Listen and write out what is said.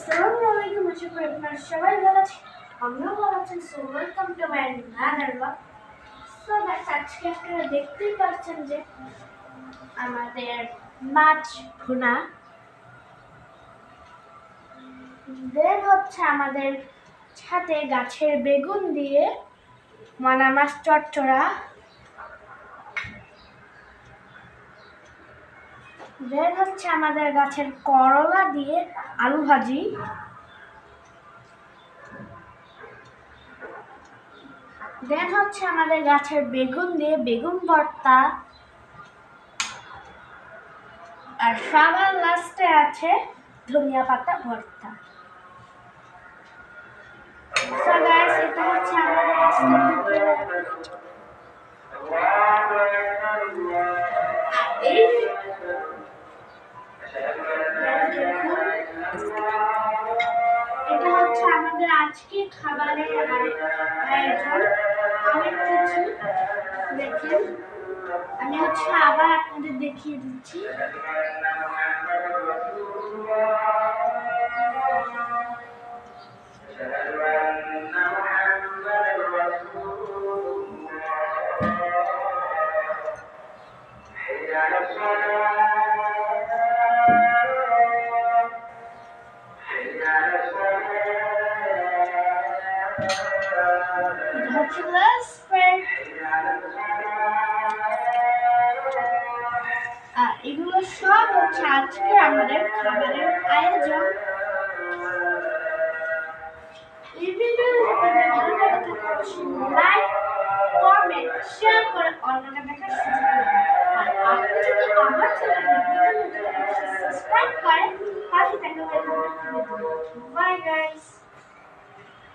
আসসালামু আলাইকুম, আশা করি আপনারা সবাই ভালো আছেন। আমিও ভালো আছি। So welcome to my another blog. So guys, আজকে আপনারা দেখতেই পাচ্ছেন যে আমাদের মাছ ভুনা, দেন হচ্ছে আমাদের সাথে গাছের বেগুন দিয়ে মানা মাছ চচ্চড়া, দেন হচ্ছে আমাদের গাছের করলা দিয়ে আলু ভাজি, দেন হচ্ছে আমাদের গাছের বেগুন দিয়ে বেগুন ভর্তা, আর সবার লাস্টে আছে ধনিয়া পাতা ভর্তা। সো গাইস, এটা হচ্ছে আমাদের আজকে দুপুরে। এটা হচ্ছে আমাদের আজকে খাবারের আয়োজন। অনেক কিছু দেখেন, আমি হচ্ছে আবার আপনাদের দেখিয়ে দিচ্ছি। এগুলো সব হচ্ছে আজকে আমাদের খাবারের আয়োজন। এই ভিডিও যদি ভালো লাগে তাহলে অবশ্যই লাইক, কমেন্ট, শেয়ার করে অন্যকে দেখার সুযোগ দিন। আর আপনি যদি আমার চ্যানেলে সাবস্ক্রাইব করেন, পাশে থাকা বেল আইকনটি ক্লিক করুন। Bye guys.